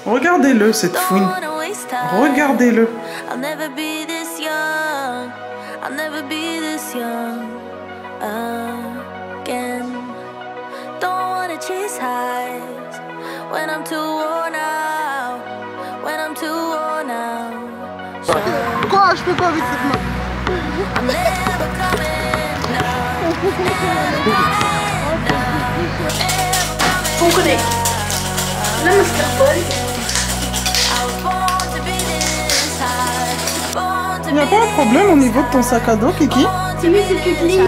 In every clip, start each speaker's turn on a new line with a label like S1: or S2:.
S1: Regardez-le, cette fouine. Regardez-le.
S2: Quoi? Je peux pas avec cette main.
S3: On connecte. Là, mon smartphone.
S1: Il n'y a pas un problème au niveau de ton sac à dos, Kiki?
S3: C'est mieux, c'est plus clean.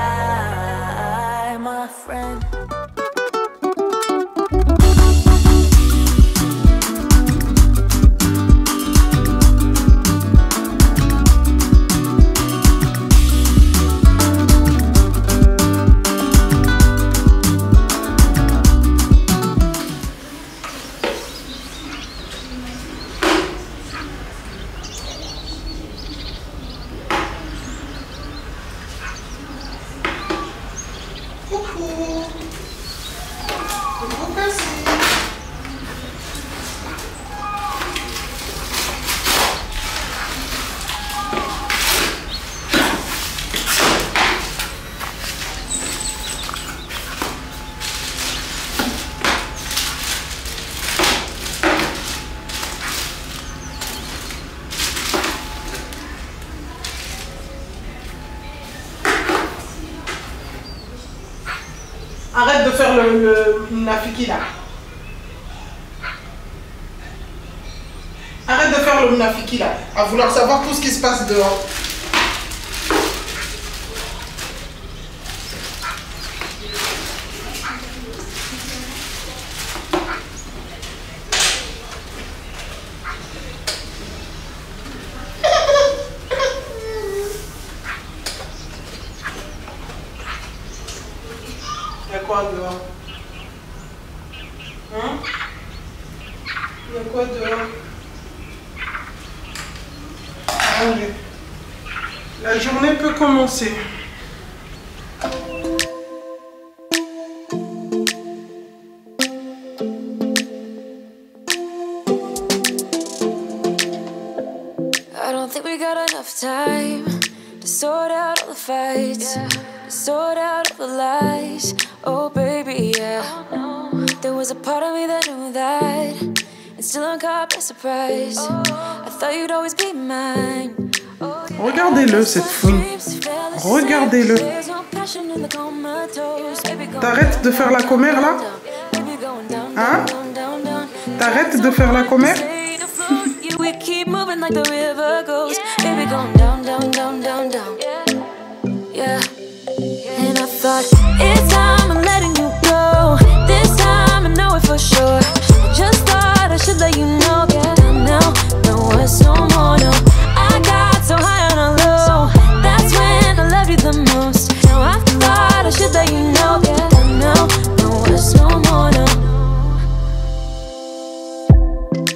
S1: Arrête de faire le nafiki là. Arrête de faire le nafiki là. À vouloir savoir tout ce qui se passe dehors. Il y a quoi dehors? Hein? Il y a quoi dehors? Allez. La journée peut commencer.
S4: I don't think we got enough time to sort out all the fights, to sort out all the lies. Oh baby, yeah. There was a part of me that knew that, and still I'm caught by surprise. I thought you'd always be mine.
S1: Regardez-le, cette fouine. Regardez-le. T'arrêtes de faire la commère là? Hein? T'arrêtes de faire la commère?
S4: We keep moving like the river goes. Baby, going down, down, down, down, down. Yeah. And I thought, it's time I'm letting you go. This time I know it for sure. I just thought I should let you know. Yeah, now, no words no more, no. I got so high on a low. That's when I loved you the most. Now I thought I should let you know. Yeah, now, no words no more, no.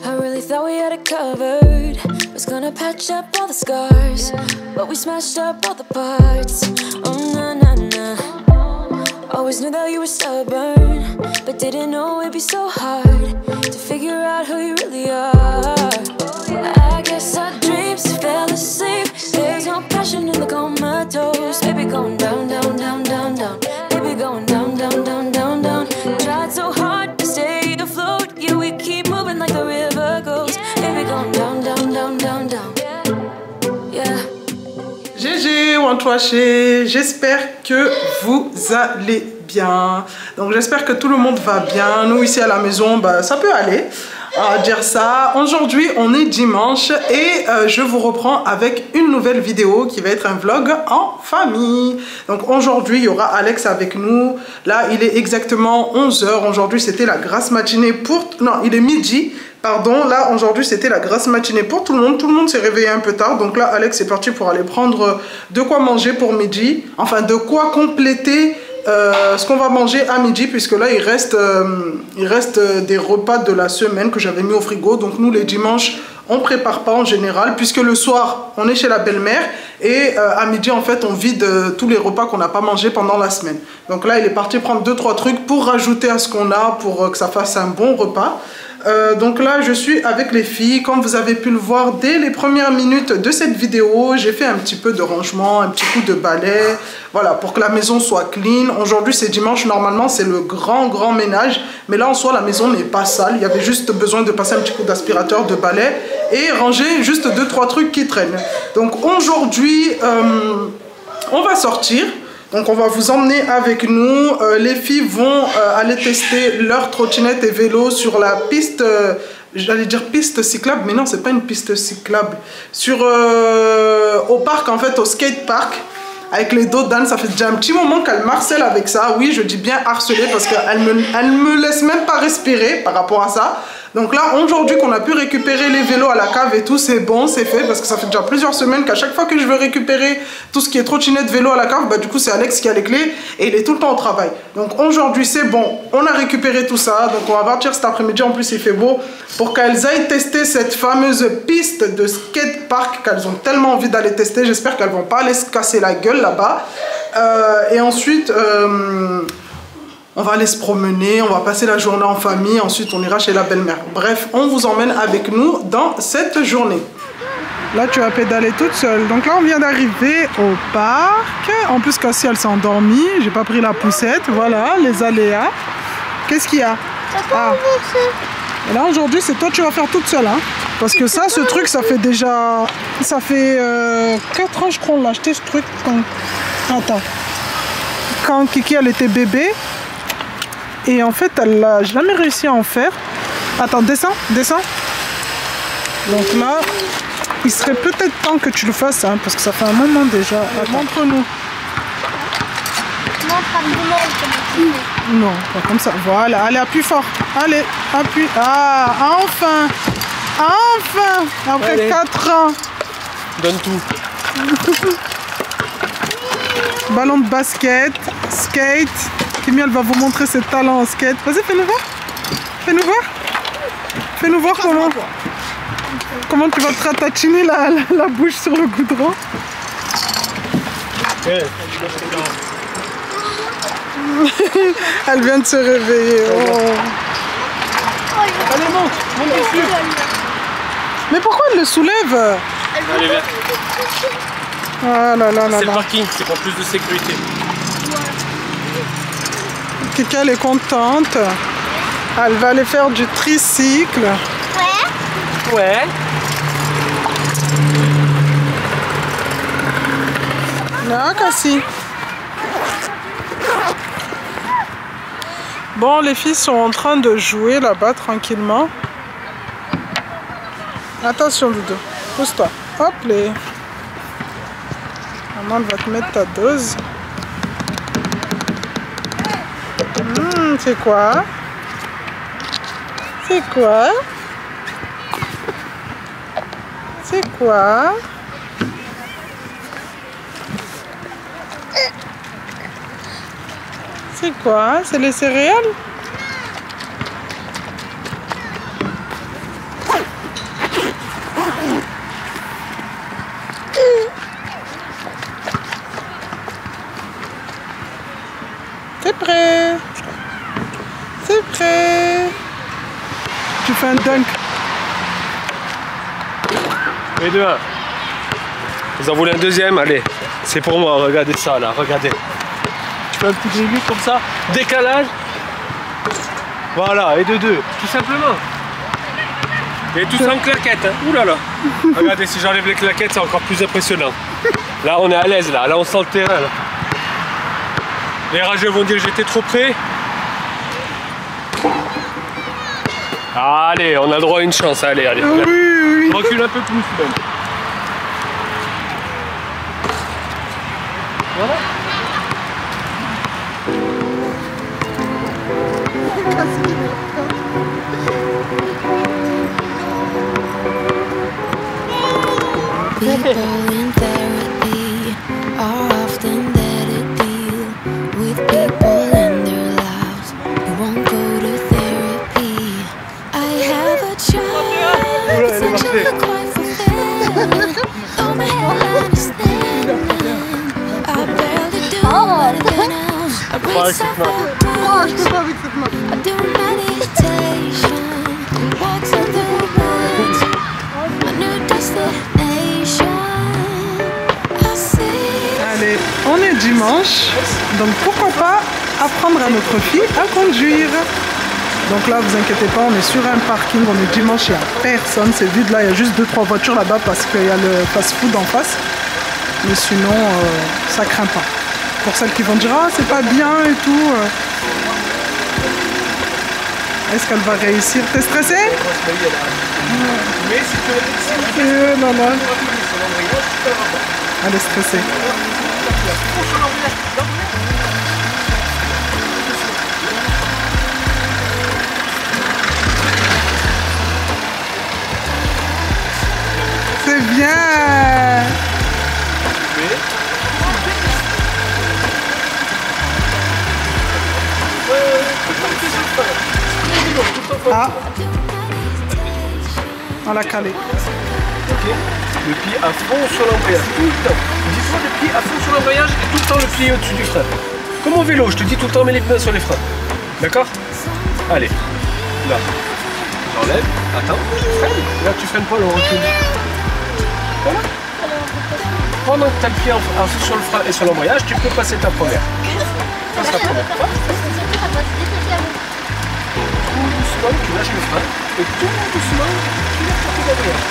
S4: I really thought we had it covered. Was gonna patch up all the scars, but we smashed up all the parts. Oh na na na. Always knew that you were stubborn, but didn't know it'd be so hard to figure out who you really are. I guess our dreams fell asleep. There's no passion in the comatose. Baby going down, down, down, down, down. Baby going down, down, down, down, down. Tried so hard to stay afloat. Yeah, we keep moving like the river goes. Baby going down, down, down, down, down. Yeah.
S1: GG, Wantwaché, j'espère que vous allez bien. Donc j'espère que tout le monde va bien. Nous ici à la maison, bah, ça peut aller. À dire ça. Aujourd'hui, on est dimanche et je vous reprends avec une nouvelle vidéo qui va être un vlog en famille. Donc aujourd'hui, il y aura Alex avec nous. Là, il est exactement 11 h. Aujourd'hui, c'était la grasse matinée pour... Non, il est midi. Pardon, là aujourd'hui c'était la grasse matinée pour tout le monde. Tout le monde s'est réveillé un peu tard. Donc là, Alex est parti pour aller prendre de quoi manger pour midi. Enfin, de quoi compléter ce qu'on va manger à midi. Puisque là, il reste des repas de la semaine que j'avais mis au frigo. Donc nous, les dimanches, on prépare pas en général. Puisque le soir, on est chez la belle-mère. Et à midi, en fait, on vide tous les repas qu'on n'a pas mangé pendant la semaine. Donc là, il est parti prendre 2-3 trucs pour rajouter à ce qu'on a. Pour que ça fasse un bon repas. Donc là, je suis avec les filles. Comme vous avez pu le voir dès les premières minutes de cette vidéo, j'ai fait un petit peu de rangement, un petit coup de balai. Voilà, pour que la maison soit clean. Aujourd'hui, c'est dimanche. Normalement, c'est le grand ménage. Mais là, en soi, la maison n'est pas sale. Il y avait juste besoin de passer un petit coup d'aspirateur, de balai et ranger juste 2-3 trucs qui traînent. Donc aujourd'hui, on va sortir. Donc on va vous emmener avec nous. Les filles vont aller tester leur trottinette et vélo sur la piste, j'allais dire piste cyclable, mais non, c'est pas une piste cyclable. Sur au parc, en fait, au skate park, avec les dos d'âne. Ça fait déjà un petit moment qu'elle m'harcèle avec ça. Oui, je dis bien harceler parce qu'elle me laisse même pas respirer par rapport à ça. Donc là, aujourd'hui qu'on a pu récupérer les vélos à la cave et tout, c'est bon, c'est fait. Parce que ça fait déjà plusieurs semaines qu'à chaque fois que je veux récupérer tout ce qui est trottinette, vélo à la cave, bah du coup c'est Alex qui a les clés et il est tout le temps au travail. Donc aujourd'hui c'est bon, on a récupéré tout ça. Donc on va partir cet après-midi, en plus il fait beau, pour qu'elles aillent tester cette fameuse piste de skatepark qu'elles ont tellement envie d'aller tester. J'espère qu'elles vont pas aller se casser la gueule là-bas. Et ensuite... on va aller se promener, on va passer la journée en famille, ensuite on ira chez la belle-mère. Bref, on vous emmène avec nous dans cette journée. Là, tu vas pédaler toute seule. Donc là, on vient d'arriver au parc. En plus, Cassie, elle s'est endormie. J'ai pas pris la poussette. Voilà, les aléas. Qu'est-ce qu'il y a? Et là, aujourd'hui, c'est toi, tu vas faire toute seule. Hein? Parce que ça, ce truc, ça fait déjà... Ça fait 4 ans, je crois, on l'a acheté, ce truc. Attends. Quand Kiki, elle était bébé. Et en fait, elle n'a jamais réussi à en faire. Attends, descends. Donc là, il serait peut-être temps que tu le fasses, hein, parce que ça fait un moment déjà. Montre-nous. Non, pas comme ça. Voilà, allez, appuie fort. Allez, appuie. Ah, enfin. Après allez. 4 ans.
S2: Donne tout.
S1: Ballon de basket, skate. Kimi, elle va vous montrer ses talents en skate. Vas-y, fais-nous voir comment tu vas te ratatiner la bouche sur le goudron. Elle vient de se réveiller. Oh.
S2: Allez, monte dessus.
S1: Mais pourquoi elle le soulève?
S2: Allez, viens.
S1: Ah là là là.
S2: C'est le parking, c'est pour plus de sécurité.
S1: Kika, elle est contente. Elle va aller faire du tricycle.
S2: Ouais.
S1: Là, Cassie. Bon, les filles sont en train de jouer là-bas tranquillement. Attention, Doudou. Pousse-toi. Hop là. Maman va te mettre ta dose. C'est quoi? C'est quoi? C'est quoi? C'est les céréales? C'est prêt. Tu fais un dunk.
S2: Et 2-1. Vous en voulez un deuxième? Allez, c'est pour moi, regardez ça là, regardez. Tu fais un petit dribble comme ça, décalage. Voilà, et de 2, tout simplement. Et tout sans claquettes, hein. Ouh là là. Regardez, si j'enlève les claquettes, c'est encore plus impressionnant. Là, on est à l'aise, là on sent le terrain. Là. Les rageux vont dire que j'étais trop près. Allez, on a le droit à une chance, allez.
S1: Oui.
S2: Recule un peu plus même. Voilà.
S4: People in therapy are often there to deal with people in their lives who won't go to therapy. I have a child, it's actually quite fulfilling. Though my headline is thin, I barely do anything else. I read self-help books, I do meditation.
S1: dimanche, donc pourquoi pas apprendre à notre fille à conduire. Donc là, vous inquiétez pas, on est sur un parking, on est dimanche, il n'y a personne, c'est vide là, il y a juste 2-3 voitures là-bas parce qu'il y a le fast-food en face. Mais sinon, ça craint pas. Pour celles qui vont dire, ah, c'est pas bien et tout. Est-ce qu'elle va réussir? T'es stressée? Non, non. Elle est stressée. C'est bien. Ah, on l'a calé.
S2: Ok. Le pied à fond sur l'embrayage, tout le temps. Dis-toi le pied à fond sur l'embrayage et tout le temps le pied au-dessus du frein. Comme au vélo, je te dis tout le temps mets les pneus sur les freins. D'accord? Allez, là. J'enlève, attends, tu freines. Là tu freines pas, le recul. Voilà. Pendant que tu as le pied à fond sur le frein et sur l'embrayage, tu peux passer ta première. Passe la première. Tout doucement, tu lâches le frein et tout doucement, tu lâches le pied d'embrayage.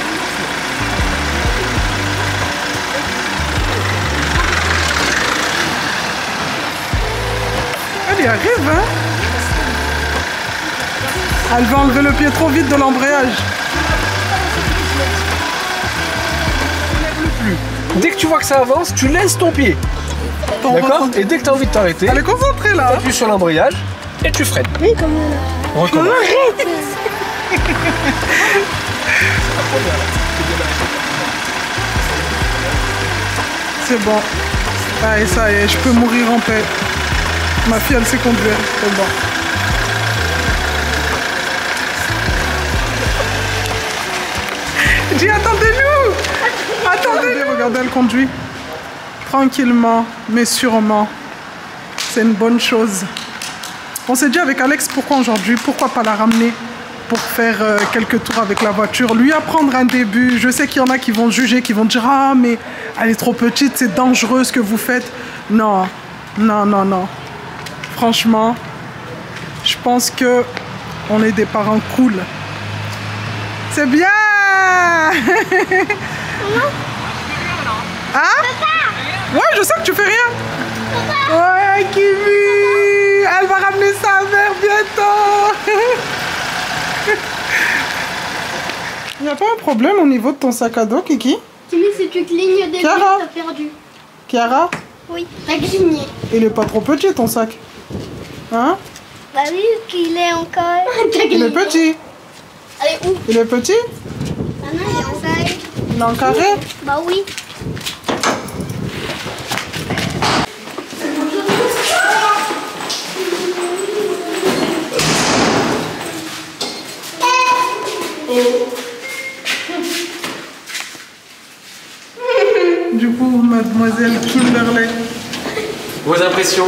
S1: Elle y arrive, hein? Elle va enlever le pied trop vite de l'embrayage.
S2: Dès que tu vois que ça avance, tu laisses ton pied. D'accord? Et dès que tu as envie de t'arrêter,
S1: Elle est concentrée là.
S2: tu appuies sur l'embrayage et tu freines.
S3: Oui, comme
S2: Recommence.
S1: C'est bon. Allez, ça y est, je peux mourir en paix. Ma fille, elle sait conduire. C'est bon. Dis, attendez-nous! Attendez! Regardez, elle conduit. Tranquillement, mais sûrement. C'est une bonne chose. On s'est dit avec Alex, pourquoi aujourd'hui? Pourquoi pas la ramener pour faire quelques tours avec la voiture? Lui apprendre un début. Je sais qu'il y en a qui vont juger, qui vont dire « Ah, mais elle est trop petite, c'est dangereux ce que vous faites. » Non, non, non, non. Franchement, je pense que on est des parents cool. C'est bien. Hein? Ouais, je sais que tu fais rien. Ouais, Kimi. Elle va ramener sa mère bientôt. Il n'y a pas un problème au niveau de ton sac à dos, Kiki?
S3: Timmy, si tu clignes des
S1: Chiara.
S3: t'as perdu.
S1: Chiara?
S3: Oui, t'as cligné.
S1: Il est pas trop petit ton sac. Hein?
S3: Bah oui, qu'il est encore.
S1: Il est petit.
S3: Allez, où?
S1: Il est petit?
S3: Ah non, il est en taille.
S1: Il est en carré?
S3: Bah oui.
S1: Du coup, mademoiselle Kimberley.
S2: Vos impressions?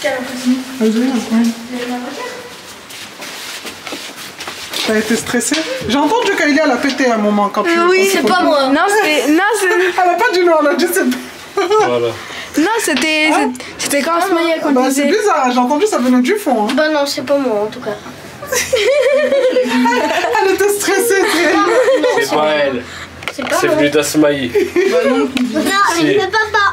S3: Quelle impression?
S1: T'as été stressée? J'ai entendu qu'Aïlia l'a pété à un moment quand tu...
S5: Oui,
S3: C'est pas moi.
S5: Non, c'était. Non,
S1: Elle a pas dit non, elle a dit c'est...
S2: Voilà.
S5: non, c'était. C'était quand on
S3: Maya, quand
S1: Bah c'est bizarre, j'ai entendu ça venait du fond. Hein.
S3: Bah non, c'est pas moi en tout cas.
S1: Elle était stressée,
S2: C'est pas elle.
S3: C'est pas
S2: C'est
S3: moi.
S2: venu d'Asmaï.
S3: Non, mais
S2: Si.
S3: c'est papa.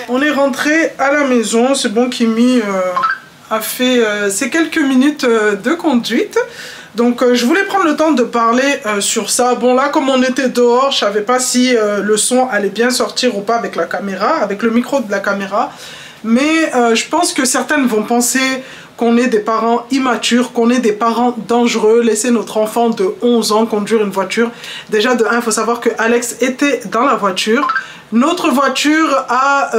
S1: On est rentré à la maison, c'est bon, Kimi a fait ces quelques minutes de conduite. Donc je voulais prendre le temps de parler sur ça. Bon là, comme on était dehors, je savais pas si le son allait bien sortir ou pas avec la caméra, avec le micro de la caméra. Mais je pense que certaines vont penser qu'on est des parents immatures, qu'on est des parents dangereux, laisser notre enfant de 11 ans conduire une voiture. Déjà de 1, il faut savoir que Alex était dans la voiture. Notre voiture a,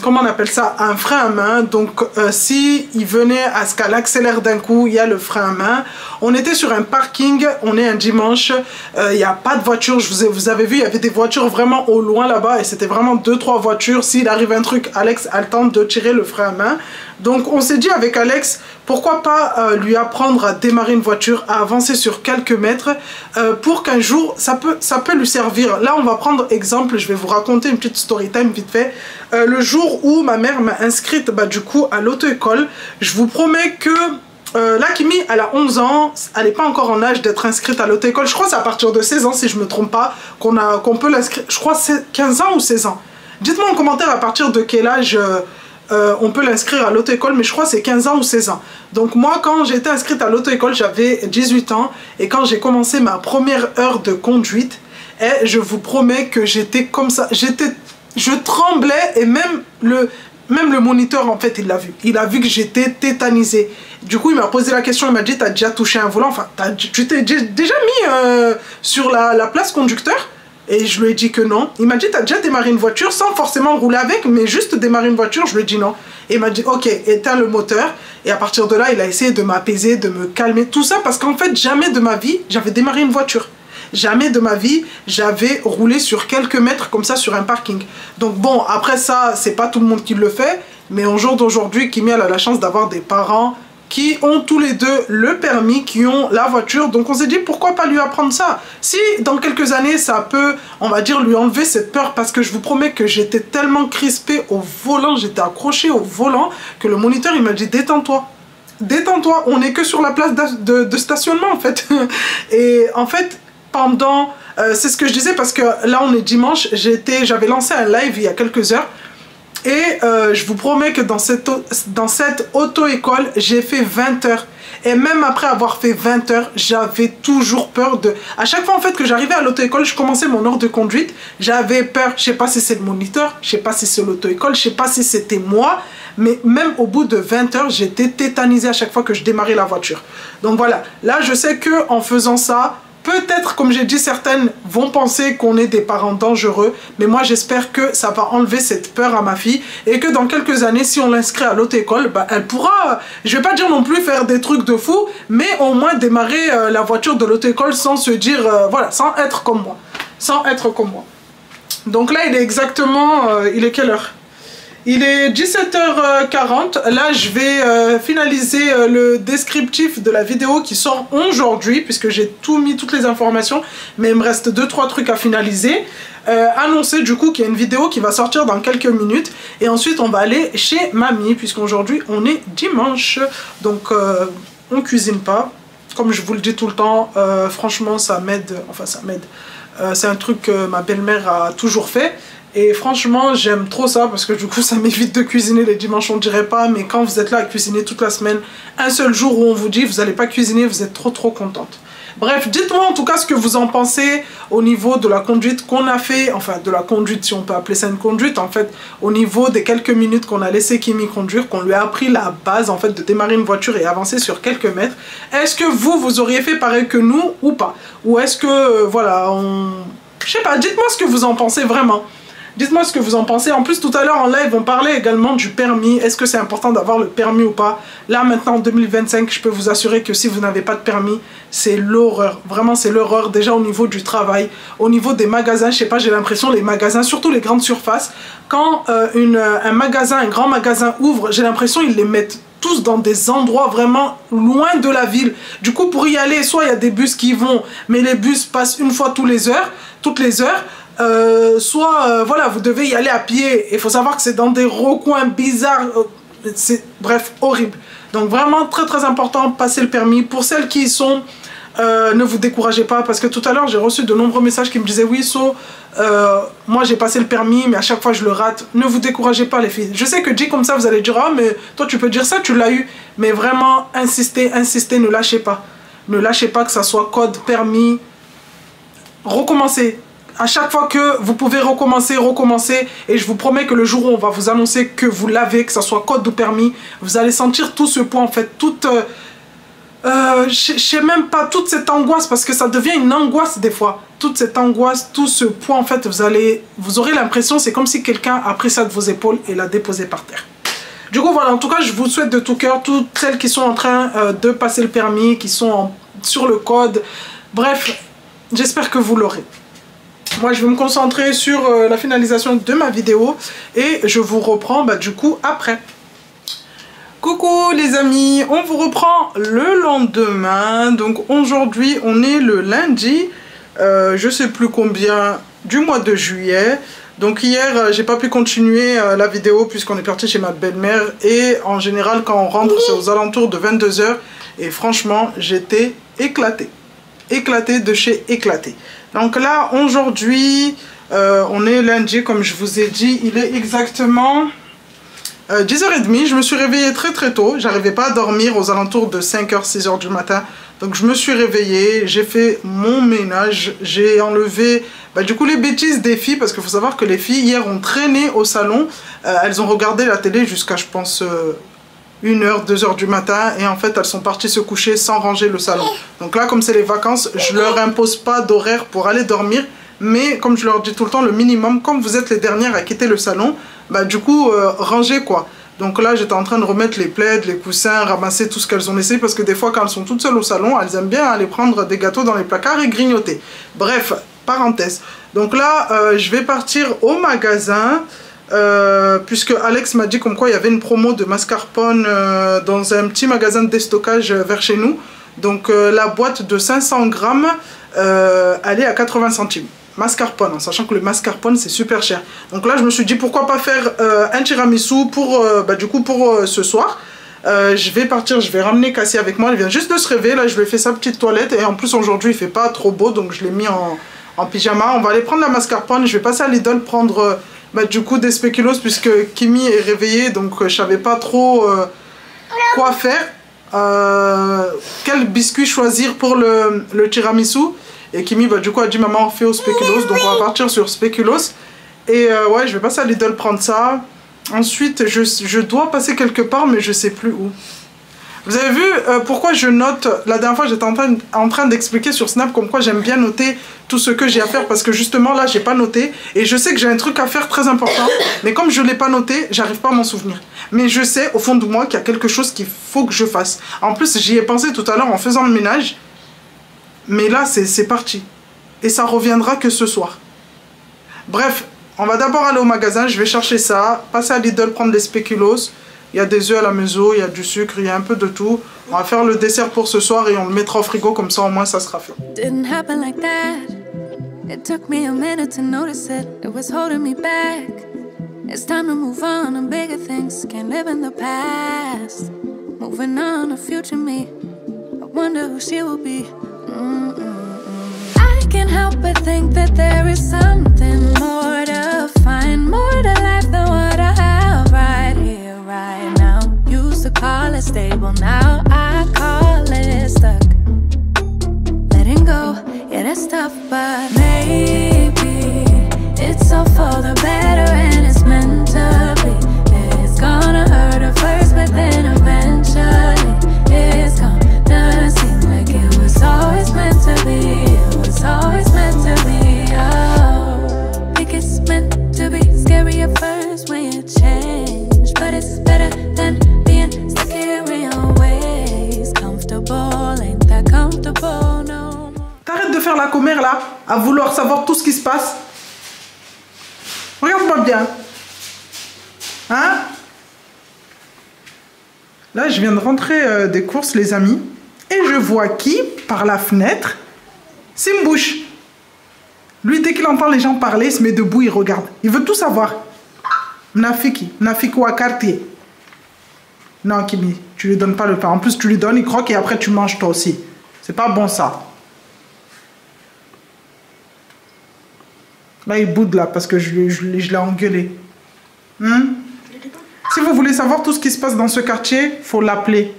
S1: comment on appelle ça, un frein à main. Donc si il venait à ce qu'elle accélère d'un coup, il y a le frein à main. On était sur un parking, on est un dimanche, il n'y a pas de voiture. Vous avez vu, il y avait des voitures vraiment au loin là-bas et c'était vraiment 2-3 voitures. S'il arrive un truc, Alex a le temps de tirer le frein à main. Donc on s'est dit avec Alex, pourquoi pas lui apprendre à démarrer une voiture, à avancer sur quelques mètres pour qu'un jour, ça peut lui servir. Là, on va prendre exemple, je vais vous raconter une petite story time vite fait. Le jour où ma mère m'a inscrite du coup à l'auto-école, je vous promets que là, Kimi, elle a 11 ans, elle n'est pas encore en âge d'être inscrite à l'auto-école. Je crois que c'est à partir de 16 ans, si je ne me trompe pas, qu'on peut l'inscrire. Je crois que c'est 15 ans ou 16 ans. Dites-moi en commentaire à partir de quel âge on peut l'inscrire à l'auto-école, mais je crois que c'est 15 ans ou 16 ans. Donc moi, quand j'ai été inscrite à l'auto-école, j'avais 18 ans. Et quand j'ai commencé ma première heure de conduite, je vous promets que j'étais comme ça. Je tremblais et même le moniteur, en fait, il l'a vu. Il a vu que j'étais tétanisée. Du coup, il m'a posé la question, il m'a dit, t'as déjà touché un volant? Enfin, tu t'es déjà mis sur la place conducteur? Et je lui ai dit que non. Il m'a dit, t'as déjà démarré une voiture sans forcément rouler avec, mais juste démarrer une voiture? Je lui ai dit non. Et il m'a dit, ok, éteins le moteur. Et à partir de là, il a essayé de m'apaiser, de me calmer. Tout ça parce qu'en fait, jamais de ma vie, j'avais démarré une voiture. Jamais de ma vie, j'avais roulé sur quelques mètres comme ça sur un parking. Donc bon, après ça, c'est pas tout le monde qui le fait. Mais au jour d'aujourd'hui, Kimi, elle a la chance d'avoir des parents qui ont tous les deux le permis, qui ont la voiture. Donc on s'est dit, pourquoi pas lui apprendre ça? Si dans quelques années, ça peut, on va dire, lui enlever cette peur. Parce que je vous promets que j'étais tellement crispée au volant, j'étais accrochée au volant, que le moniteur, il m'a dit, détends-toi. Détends-toi, on n'est que sur la place de stationnement en fait. Et en fait, pendant, c'est ce que je disais parce que là on est dimanche, j'avais lancé un live il y a quelques heures. Et je vous promets que dans cette auto-école, j'ai fait 20 heures. Et même après avoir fait 20 heures, j'avais toujours peur de... À chaque fois en fait que j'arrivais à l'auto-école, je commençais mon heure de conduite, j'avais peur. Je sais pas si c'est le moniteur, je sais pas si c'est l'auto-école, je sais pas si c'était moi. Mais même au bout de 20 heures, j'étais tétanisée à chaque fois que je démarrais la voiture. Donc voilà, là je sais que en faisant ça, peut-être, comme j'ai dit, certaines vont penser qu'on est des parents dangereux, mais moi j'espère que ça va enlever cette peur à ma fille et que dans quelques années, si on l'inscrit à l'auto-école, elle pourra, je vais pas dire non plus faire des trucs de fou, mais au moins démarrer la voiture de l'auto-école sans se dire, voilà, sans être comme moi. Sans être comme moi. Donc là, il est exactement, il est quelle heure ? Il est 17h40, là je vais finaliser le descriptif de la vidéo qui sort aujourd'hui puisque j'ai tout mis, toutes les informations, mais il me reste 2-3 trucs à finaliser. Annoncer du coup qu'il y a une vidéo qui va sortir dans quelques minutes et ensuite on va aller chez mamie puisqu'aujourd'hui on est dimanche, donc on cuisine pas, comme je vous le dis tout le temps, franchement ça m'aide, enfin ça m'aide, c'est un truc que ma belle-mère a toujours fait. Et franchement, j'aime trop ça parce que du coup, ça m'évite de cuisiner les dimanches, on dirait pas. Mais quand vous êtes là à cuisiner toute la semaine, un seul jour où on vous dit vous n'allez pas cuisiner, vous êtes trop contente. Bref, dites-moi en tout cas ce que vous en pensez au niveau de la conduite qu'on a fait. Enfin, de la conduite, si on peut appeler ça une conduite. En fait, au niveau des quelques minutes qu'on a laissé Kimi conduire, qu'on lui a appris la base en fait de démarrer une voiture et avancer sur quelques mètres. Est-ce que vous auriez fait pareil que nous ou pas? Ou est-ce que, voilà, je sais pas, dites-moi ce que vous en pensez vraiment. Dites-moi ce que vous en pensez. En plus, tout à l'heure en live, on parlait également du permis. Est-ce que c'est important d'avoir le permis ou pas? Là, maintenant, en 2025, je peux vous assurer que si vous n'avez pas de permis, c'est l'horreur. Vraiment, c'est l'horreur. Déjà au niveau du travail, au niveau des magasins, je sais pas, j'ai l'impression, les magasins, surtout les grandes surfaces, quand un magasin, un grand magasin ouvre, j'ai l'impression qu'ils les mettent tous dans des endroits vraiment loin de la ville. Du coup, pour y aller, soit il y a des bus qui y vont, mais les bus passent une fois toutes les heures. Soit voilà, vous devez y aller à pied. Il faut savoir que c'est dans des recoins bizarres, c'est bref, horrible. Donc vraiment très important, passer le permis. Pour celles qui y sont, ne vous découragez pas, parce que tout à l'heure j'ai reçu de nombreux messages qui me disaient oui, moi j'ai passé le permis mais à chaque fois je le rate. Ne vous découragez pas les filles. Je sais que dit comme ça vous allez dire ah mais toi tu peux dire ça, tu l'as eu, mais vraiment insistez, ne lâchez pas. Ne lâchez pas, que ça soit code, permis, recommencez. À chaque fois que vous pouvez recommencer, et je vous promets que le jour où on va vous annoncer que vous l'avez, que ça soit code ou permis, vous allez sentir tout ce poids en fait, toute, je sais même pas, toute cette angoisse, parce que ça devient une angoisse des fois, toute cette angoisse, tout ce poids en fait, vous aurez l'impression, c'est comme si quelqu'un a pris ça de vos épaules et l'a déposé par terre. Du coup voilà, en tout cas je vous souhaite de tout cœur, toutes celles qui sont en train de passer le permis, qui sont sur le code, bref, j'espère que vous l'aurez. Moi je vais me concentrer sur la finalisation de ma vidéo et je vous reprends du coup après. Coucou les amis, on vous reprend le lendemain. Donc aujourd'hui on est le lundi, je sais plus combien du mois de juillet. Donc hier j'ai pas pu continuer la vidéo puisqu'on est parti chez ma belle-mère. Et en général quand on rentre c'est aux alentours de 22 h. Et franchement j'étais éclatée. Éclatée de chez éclatée. Donc là aujourd'hui on est lundi comme je vous ai dit. Il est exactement 10h30, je me suis réveillée très tôt, j'arrivais pas à dormir aux alentours de 5h, 6h du matin. Donc je me suis réveillée, j'ai fait mon ménage, j'ai enlevé du coup les bêtises des filles. Parce qu'il faut savoir que les filles hier ont traîné au salon, elles ont regardé la télé jusqu'à je pense 1h, 2h du matin. Et en fait elles sont parties se coucher sans ranger le salon. Donc là comme c'est les vacances, je leur impose pas d'horaire pour aller dormir. Mais comme je leur dis tout le temps, le minimum, comme vous êtes les dernières à quitter le salon, du coup, rangez quoi. Donc là, j'étais en train de remettre les plaids, les coussins, ramasser tout ce qu'elles ont laissé. Parce que des fois, quand elles sont toutes seules au salon, elles aiment bien aller prendre des gâteaux dans les placards et grignoter. Bref, parenthèse. Donc là, je vais partir au magasin. Puisque Alex m'a dit comme quoi il y avait une promo de mascarpone dans un petit magasin de déstockage vers chez nous. Donc la boîte de 500 grammes, elle est à 80 centimes. Mascarpone, en sachant que le mascarpone c'est super cher. Donc là je me suis dit pourquoi pas faire un tiramisu pour, du coup pour ce soir. Je vais partir, je vais ramener Cassie avec moi, elle vient juste de se réveiller. Là je lui ai fait sa petite toilette et en plus aujourd'hui il fait pas trop beau. Donc je l'ai mis en pyjama. On va aller prendre la mascarpone, je vais passer à Lidl prendre du coup des spéculoos. Puisque Kimi est réveillée, donc je savais pas trop quoi faire. Quel biscuit choisir pour le tiramisu. Et Kimi du coup a dit maman on fait au spéculoos. Donc on va partir sur spéculoos. Et ouais je vais passer à Lidl prendre ça. Ensuite je dois passer quelque part mais je sais plus où. Vous avez vu pourquoi je note. La dernière fois j'étais en train d'expliquer sur Snap comme quoi j'aime bien noter tout ce que j'ai à faire. Parce que justement là j'ai pas noté. Et je sais que j'ai un truc à faire très important. Mais comme je l'ai pas noté, j'arrive pas à m'en souvenir. Mais je sais au fond de moi qu'il y a quelque chose qu'il faut que je fasse. En plus j'y ai pensé tout à l'heure en faisant le ménage. Mais là c'est parti. Et ça reviendra que ce soir. Bref, on va d'abord aller au magasin. Je vais chercher ça. Passer à Lidl prendre les spéculoos. Il y a des œufs à la maison, il y a du sucre, il y a un peu de tout. On va faire le dessert pour ce soir et on le mettra au frigo, comme ça au moins ça sera fait.
S4: Didn't happen like that. It took me a minute to notice it. It was holding me back. It's time to move on to bigger things. Can't live in the past. Moving on to future me. I wonder who she will be. I can't help but think that there is something more to find, more to life than what I have right here, right now. Used to call it stable, now I call it stuck. Letting go, yeah that's tough, but maybe it's all for the better and it's meant to be. It's gonna hurt at first, but then eventually it's gonna seem like it was always meant to be. It was always meant to be. Oh, think it's meant to be. Scary at first when you change, but it's better than being stuck here in your ways. Comfortable, ain't that comfortable no more.
S1: T'arrêtes de faire la commère là, à vouloir savoir tout ce qui se passe. Regarde-moi bien. Hein? Là je viens de rentrer des courses les amis. Et je vois qui, par la fenêtre, Simbouche. Lui, dès qu'il entend les gens parler, il se met debout, il regarde. Il veut tout savoir. Mnafiki, Mnafiki ou à quartier. Non, Kimi, tu lui donnes pas le pain. En plus, tu lui donnes, il croque et après tu manges toi aussi. C'est pas bon ça. Là, il boude là parce que je l'ai engueulé. Si vous voulez savoir tout ce qui se passe dans ce quartier, faut l'appeler.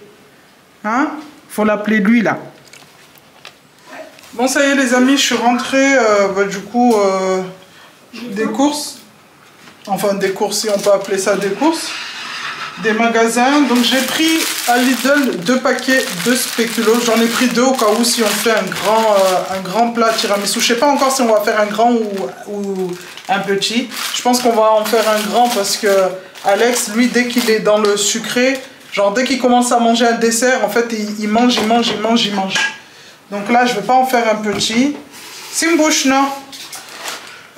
S1: Hein? Faut l'appeler lui là. Bon ça y est les amis, je suis rentrée du coup des courses. Enfin des courses si on peut appeler ça des courses. Des magasins. Donc j'ai pris à Lidl 2 paquets de spéculoos. J'en ai pris 2 au cas où si on fait un grand plat tiramisu. Je sais pas encore si on va faire un grand ou un petit. Je pense qu'on va en faire un grand parce que Alex lui dès qu'il est dans le sucré, genre dès qu'il commence à manger un dessert, en fait il mange. Donc là je vais pas en faire un petit. Simbouche non.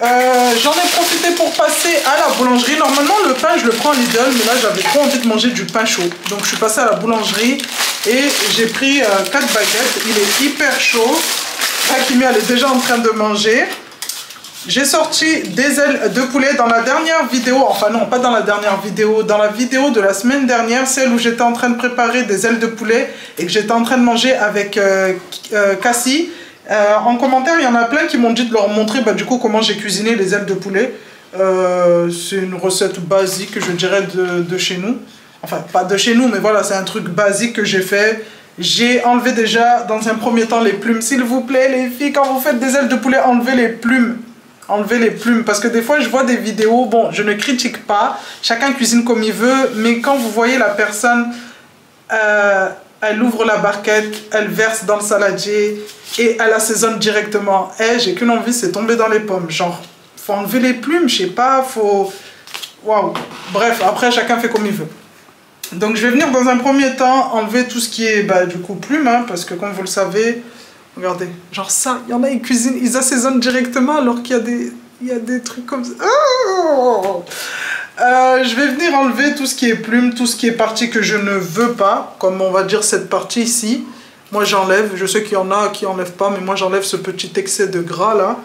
S1: J'en ai profité pour passer à la boulangerie. Normalement, le pain, je le prends à Lidl, mais là, j'avais trop envie de manger du pain chaud. Donc, je suis passée à la boulangerie et j'ai pris 4 baguettes. Il est hyper chaud. Hakimi, elle est déjà en train de manger. J'ai sorti des ailes de poulet dans la dernière vidéo. Enfin, non, pas dans la dernière vidéo. Dans la vidéo de la semaine dernière, celle où j'étais en train de préparer des ailes de poulet et que j'étais en train de manger avec Cassie. En commentaire, il y en a plein qui m'ont dit de leur montrer du coup comment j'ai cuisiné les ailes de poulet. C'est une recette basique, je dirais, de chez nous. Enfin, pas de chez nous, mais voilà, c'est un truc basique que j'ai fait. J'ai enlevé déjà, dans un premier temps, les plumes. S'il vous plaît, les filles, quand vous faites des ailes de poulet, enlevez les plumes. Enlevez les plumes. Parce que des fois, je vois des vidéos, bon, je ne critique pas. Chacun cuisine comme il veut. Mais quand vous voyez la personne... elle ouvre la barquette, elle verse dans le saladier et elle assaisonne directement. J'ai qu'une envie, c'est tomber dans les pommes. Genre, faut enlever les plumes, je sais pas, faut... Waouh. Bref, après, chacun fait comme il veut. Donc, je vais venir dans un premier temps enlever tout ce qui est, du coup, plumes, hein, parce que comme vous le savez, regardez, genre ça, il y en a, ils cuisinent, ils assaisonnent directement alors qu'il y a des trucs comme ça. Oh, je vais venir enlever tout ce qui est plumes, tout ce qui est partie que je ne veux pas, comme on va dire cette partie ici. Moi j'enlève, je sais qu'il y en a qui n'enlèvent pas, mais moi j'enlève ce petit excès de gras là.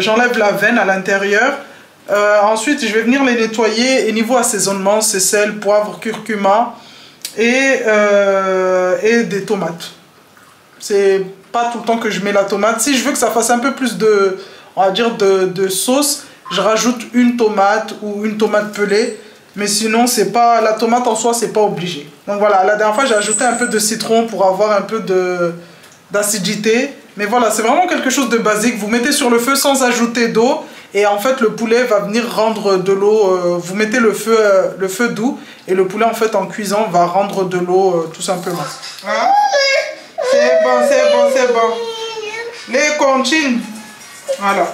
S1: J'enlève la veine à l'intérieur. Ensuite je vais venir les nettoyer et niveau assaisonnement, c'est sel, poivre, curcuma et des tomates. C'est pas tout le temps que je mets la tomate. Si je veux que ça fasse un peu plus de, on va dire de sauce, je rajoute une tomate ou une tomate pelée, mais sinon c'est pas, la tomate en soi c'est pas obligé. Donc voilà, la dernière fois j'ai ajouté un peu de citron pour avoir un peu d'acidité, mais voilà, c'est vraiment quelque chose de basique. Vous mettez sur le feu sans ajouter d'eau et en fait le poulet va venir rendre de l'eau. Vous mettez le feu doux et le poulet en fait en cuisant va rendre de l'eau tout simplement. Hein? C'est bon, c'est bon, c'est bon. Les comptines, voilà.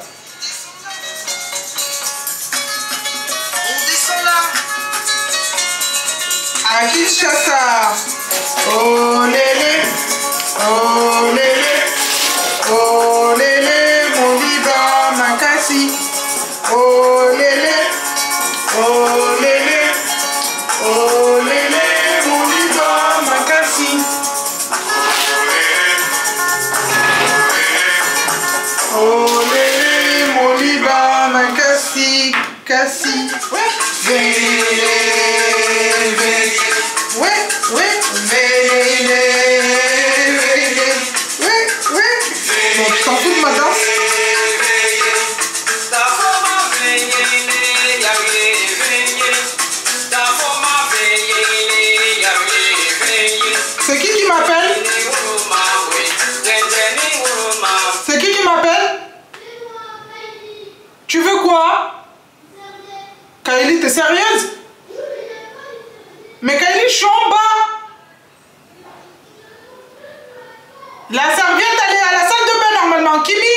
S1: À Kinshasa, oh lélé, oh lélé, oh lélé, mon liba makasi, oh lélé, oh lélé, oh lélé, mon liba makasi, oh lélé, mon liba makasi, kasi, C'est qui m'appelle? C'est qui m'appelle? Tu veux quoi? Kaili, t'es sérieuse? Mais Kaili, je suis en bas. La serviette, elle est à la salle de bain normalement. Kimi?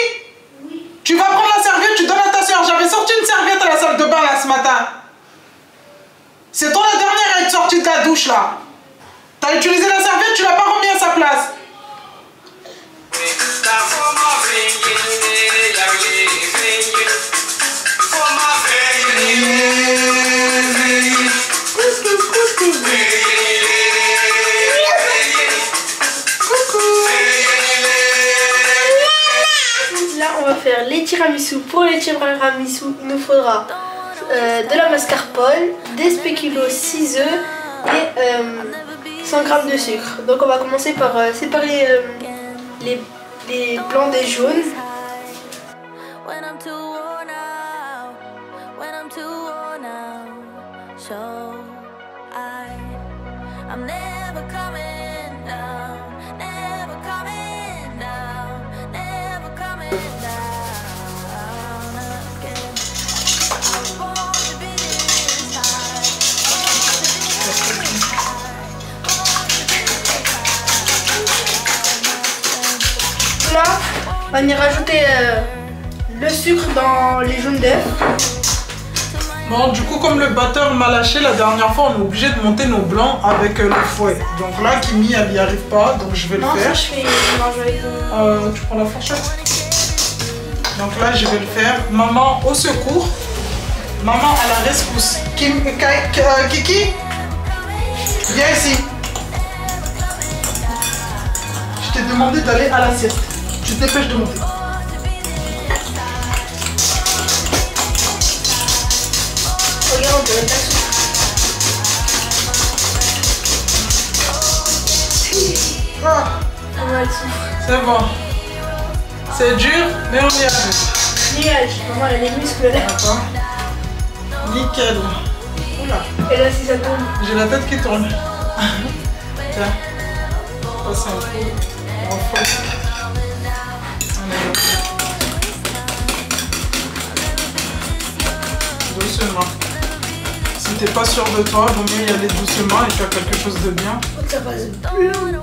S1: Oui. Tu vas prendre la serviette, tu donnes à ta soeur. J'avais sorti une serviette à la salle de bain là ce matin. C'est toi la dernière à être sortie de la douche là. T'as utilisé la serviette, tu l'as pas remis à sa place.
S3: Là, on va faire les tiramisu. Pour les tiramisu, il nous faudra de la mascarpone, des spéculoos 6 œufs et 100 g de sucre. Donc on va commencer par séparer les blancs des jaunes. Là, on va venir rajouter le sucre dans les jaunes d'œufs.
S1: Bon, du coup, comme le batteur m'a lâché la dernière fois, on est obligé de monter nos blancs avec le fouet. Donc là, Kimi, elle n'y arrive pas, donc je vais le faire.
S3: Ça, je fais mélange avec
S1: tu prends la fourchette? Donc là, je vais le faire. Maman au secours. Maman à la rescousse. Kiki, viens ici. Je t'ai demandé d'aller à la sieste. Tu te dépêches de monter.
S3: Regarde, la soupe.
S1: Ah,
S3: Maman, elle souffre.
S1: c'est bon. C'est dur, mais on y arrive.
S3: Nuage. Maman, elle a les muscles là.
S1: Attends. Nickel. Oula.
S3: Et là, si ça tombe.
S1: J'ai la tête qui tourne. Tiens. Passe un coup. On renforce. Doucement. Si t'es pas sûr de toi, vaut mieux y aller doucement et tu as quelque chose de bien.
S3: Ça passe plus long.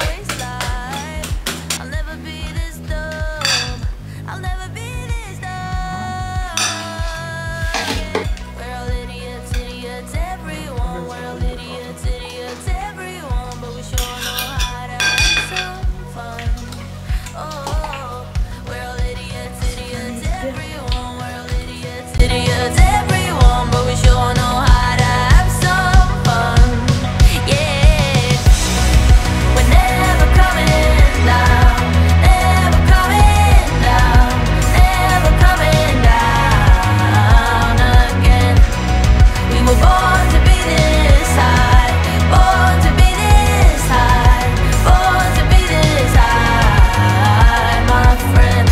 S4: Idiots, everyone, but we sure know how to have some fun. Yeah, we're never coming down, never coming down, never coming down again. We were born to be this high, born to be this high, born to be this high, my friend.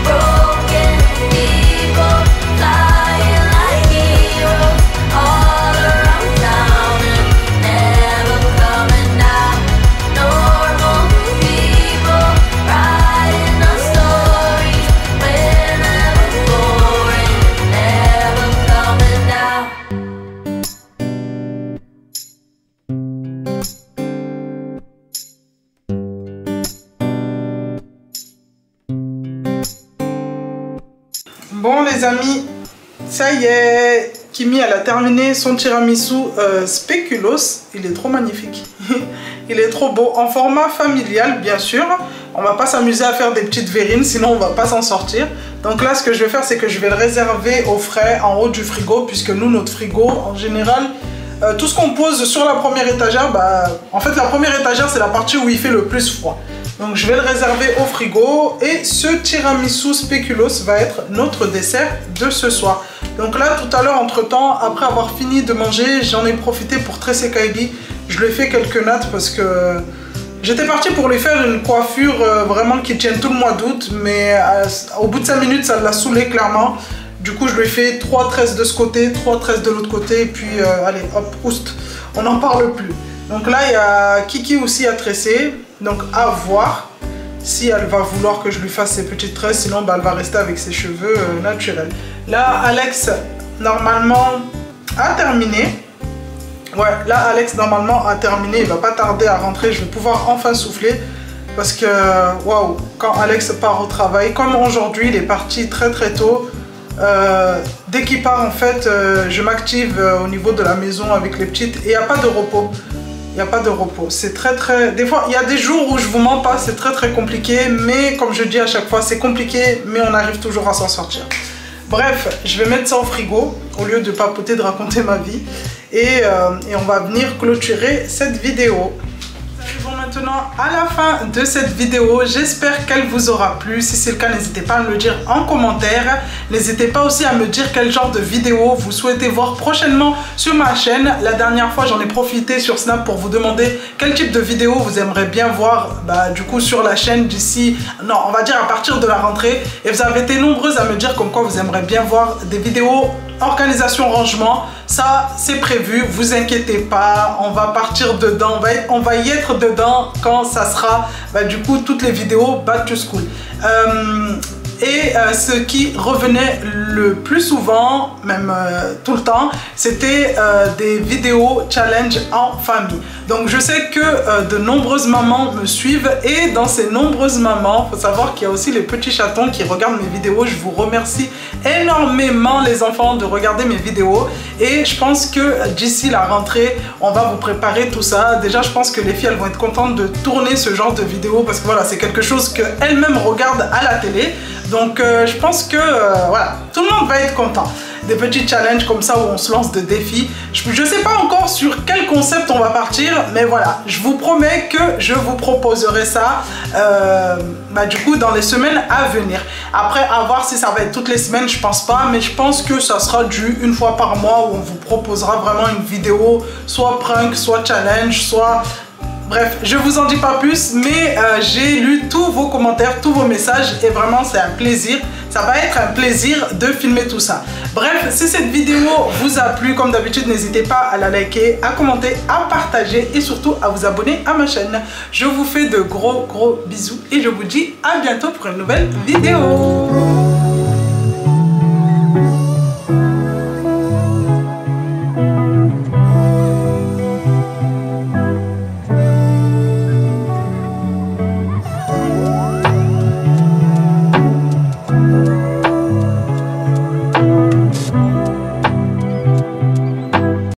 S4: Broken people flying like heroes all around town and never coming down. Normal people writing our stories, we're never boring, never coming down.
S1: Bon les amis, ça y est, Kimi elle a terminé son tiramisu spéculoos. Il est trop magnifique. Il est trop beau, en format familial bien sûr. On va pas s'amuser à faire des petites verrines, sinon on va pas s'en sortir. Donc là ce que je vais faire, c'est que je vais le réserver au frais en haut du frigo, puisque nous notre frigo en général, tout ce qu'on pose sur la première étagère, en fait la première étagère c'est la partie où il fait le plus froid. Donc je vais le réserver au frigo et ce tiramisu spéculoos va être notre dessert de ce soir. Donc là tout à l'heure entre temps, après avoir fini de manger, j'en ai profité pour tresser Kylie. Je lui ai fait quelques nattes parce que j'étais partie pour lui faire une coiffure vraiment qui tienne tout le mois d'août, mais au bout de 5 minutes ça l'a saoulé clairement. Du coup je lui ai fait 3 tresses de ce côté, 3 tresses de l'autre côté et puis allez hop, oust, on n'en parle plus. Donc là il y a Kiki aussi à tresser. Donc à voir si elle va vouloir que je lui fasse ses petites tresses, sinon elle va rester avec ses cheveux naturels. Là Alex normalement a terminé. Ouais, là Alex normalement a terminé, il va pas tarder à rentrer, je vais pouvoir enfin souffler. Parce que waouh, quand Alex part au travail, comme aujourd'hui il est parti très tôt. Dès qu'il part en fait, je m'active au niveau de la maison avec les petites et il n'y a pas de repos. Il n'y a pas de repos, c'est très... Des fois, il y a des jours où je vous mens pas, c'est très compliqué, mais comme je dis à chaque fois, c'est compliqué, mais on arrive toujours à s'en sortir. Bref, je vais mettre ça au frigo, au lieu de papoter, de raconter ma vie, et on va venir clôturer cette vidéo. Bon, maintenant à la fin de cette vidéo, j'espère qu'elle vous aura plu. Si c'est le cas, n'hésitez pas à me le dire en commentaire. N'hésitez pas aussi à me dire quel genre de vidéo vous souhaitez voir prochainement sur ma chaîne. La dernière fois, j'en ai profité sur Snap pour vous demander quel type de vidéo vous aimeriez bien voir du coup sur la chaîne d'ici, non, on va dire à partir de la rentrée. Et vous avez été nombreuses à me dire comme quoi vous aimeriez bien voir des vidéos organisation rangement. Ça c'est prévu, vous inquiétez pas, on va partir dedans, on va y être dedans quand ça sera du coup toutes les vidéos back to school. Et ce qui revenait le plus souvent, même tout le temps, c'était des vidéos challenge en famille. Donc je sais que de nombreuses mamans me suivent et dans ces nombreuses mamans, il faut savoir qu'il y a aussi les petits chatons qui regardent mes vidéos. Je vous remercie énormément les enfants de regarder mes vidéos et je pense que d'ici la rentrée, on va vous préparer tout ça. Déjà je pense que les filles elles vont être contentes de tourner ce genre de vidéos parce que voilà, c'est quelque chose qu'elles-mêmes regardent à la télé. Donc je pense que voilà, tout le monde va être content. Des petits challenges comme ça où on se lance de défis. Je sais pas encore sur quel concept on va partir, mais voilà, je vous promets que je vous proposerai ça du coup dans les semaines à venir. Après, à voir si ça va être toutes les semaines, je pense pas, mais je pense que ça sera une fois par mois où on vous proposera vraiment une vidéo, soit prank, soit challenge, soit... Bref, je vous en dis pas plus, mais j'ai lu tous vos commentaires, tous vos messages et vraiment c'est un plaisir. Ça va être un plaisir de filmer tout ça. Bref, si cette vidéo vous a plu, comme d'habitude, n'hésitez pas à la liker, à commenter, à partager et surtout à vous abonner à ma chaîne. Je vous fais de gros bisous et je vous dis à bientôt pour une nouvelle vidéo.